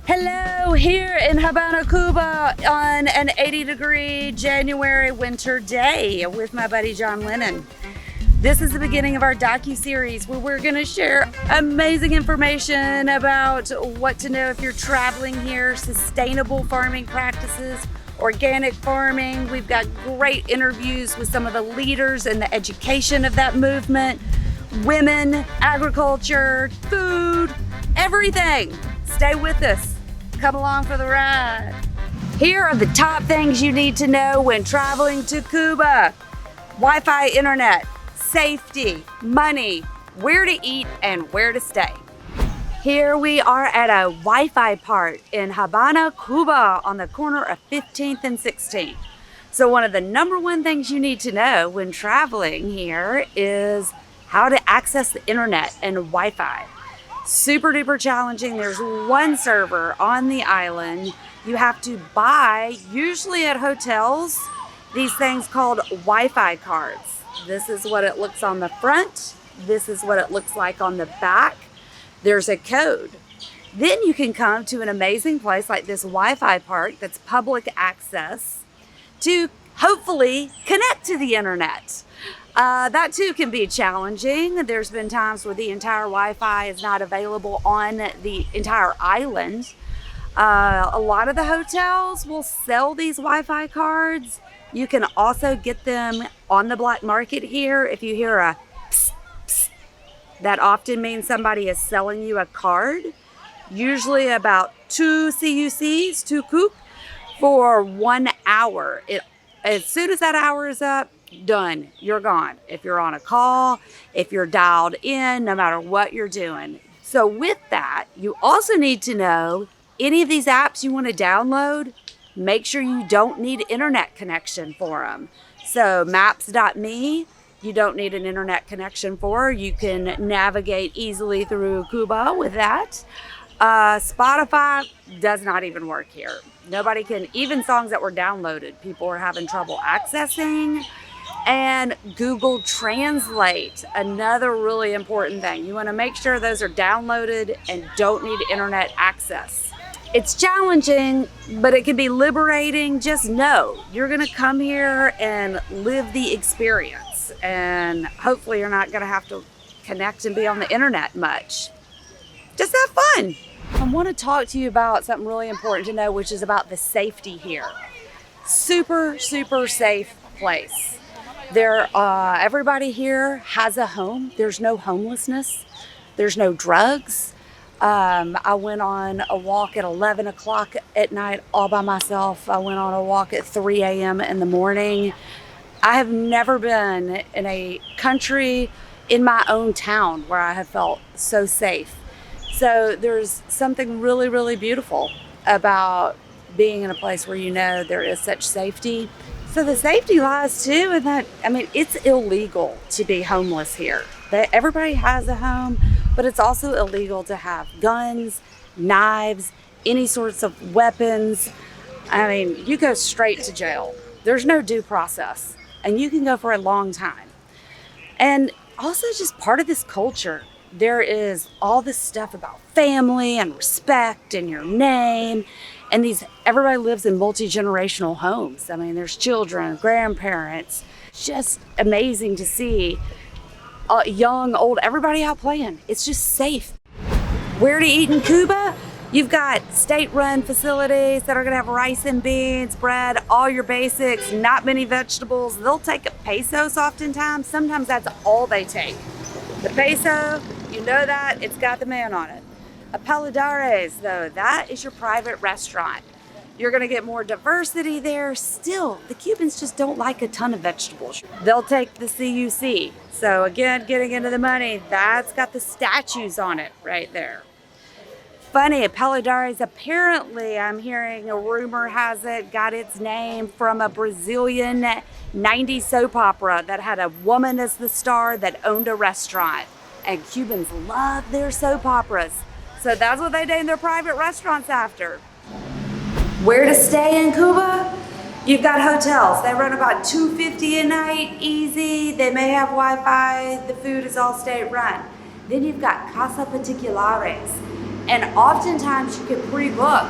Hello, here in Havana, Cuba on an 80-degree January winter day with my buddy John Lennon. This is the beginning of our docu-series where we're going to share amazing information about what to know if you're traveling here, sustainable farming practices, organic farming. We've got great interviews with some of the leaders in the education of that movement, women, agriculture, food, everything. Stay with us. Come along for the ride. Here are the top things you need to know when traveling to Cuba. Wi-Fi internet, safety, money, where to eat, and where to stay. Here we are at a Wi-Fi park in Havana, Cuba on the corner of 15th and 16th. So one of the number one things you need to know when traveling here is how to access the internet and Wi-Fi. Super duper challenging. There's one server on the island. You have to buy, usually at hotels, these things called Wi-Fi cards. This is what it looks on the front. This is what it looks like on the back. There's a code. Then you can come to an amazing place like this Wi-Fi park that's public access to hopefully connect to the internet. That too can be challenging. There's been times where the entire Wi-Fi is not available on the entire island. A lot of the hotels will sell these Wi-Fi cards. You can also get them on the black market here. If you hear a psst, psst, that often means somebody is selling you a card, usually about 2 CUCs, 2 CUC, for 1 hour. As soon as that hour is up, done, you're gone. If you're on a call, if you're dialed in, no matter what you're doing. So with that, you also need to know any of these apps you want to download, make sure you don't need internet connection for them. So maps.me, you don't need an internet connection for. You can navigate easily through Cuba with that. Spotify does not even work here. Nobody can, even songs that were downloaded, people are having trouble accessing. And Google Translate, another really important thing. You want to make sure those are downloaded and don't need internet access. It's challenging, but it can be liberating. Just know you're going to come here and live the experience. And hopefully you're not going to have to connect and be on the internet much. Just have fun. I want to talk to you about something really important to know, which is about the safety here. Super, super safe place. Everybody here has a home. There's no homelessness. There's no drugs. I went on a walk at 11 o'clock at night all by myself. I went on a walk at 3 a.m. in the morning. I have never been in a country in my own town where I have felt so safe. So there's something really, really beautiful about being in a place where you know there is such safety. So the safety lies too in that, it's illegal to be homeless here. Everybody has a home, but it's also illegal to have guns, knives, any sorts of weapons. You go straight to jail. There's no due process, and you can go for a long time. And also just part of this culture, there is all this stuff about family and respect and your name. And everybody lives in multi-generational homes. There's children, grandparents. Just amazing to see young, old, everybody out playing. It's just safe. Where to eat in Cuba? You've got state-run facilities that are gonna have rice and beans, bread, all your basics, not many vegetables. They'll take pesos oftentimes. Sometimes that's all they take. The peso, you know that, it's got the man on it. Apeladares, though, that is your private restaurant. You're gonna get more diversity there. Still, the Cubans just don't like a ton of vegetables. They'll take the CUC. So again, getting into the money, that's got the statues on it right there. Funny, Apeladares, apparently, I'm hearing a rumor has it, got its name from a Brazilian 90s soap opera that had a woman as the star that owned a restaurant. And Cubans love their soap operas. So that's what they name their private restaurants after. Where to stay in Cuba? You've got hotels. They run about $250 a night, easy. They may have Wi-Fi. The food is all state run. Then you've got Casa Particulares. And oftentimes you can pre-book.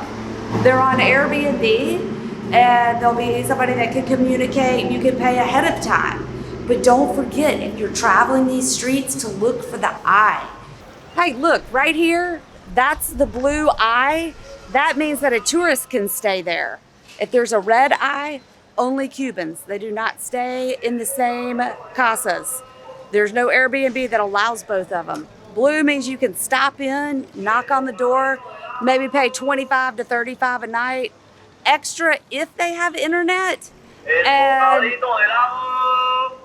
They're on Airbnb, and there'll be somebody that can communicate. You can pay ahead of time. But don't forget, if you're traveling these streets, to look for the eye. Hey, look, right here, that's the blue eye. That means that a tourist can stay there. If there's a red eye, only Cubans. They do not stay in the same casas. There's no Airbnb that allows both of them. Blue means you can stop in, knock on the door, maybe pay $25 to $35 a night, extra if they have internet,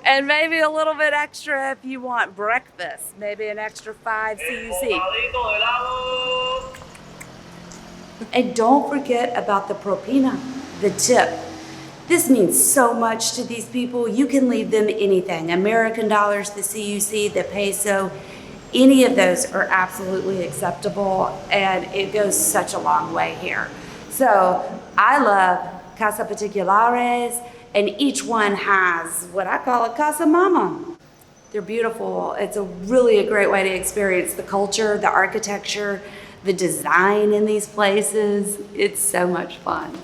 and maybe a little bit extra if you want breakfast, maybe an extra 5 CUC. And don't forget about the propina, the tip. This means so much to these people. You can leave them anything. American dollars, the CUC, the peso, any of those are absolutely acceptable, and it goes such a long way here. So I love Casa Particulares, and each one has what I call a Casa Mama. They're beautiful. It's really a great way to experience the culture, the architecture, the design in these places. It's so much fun.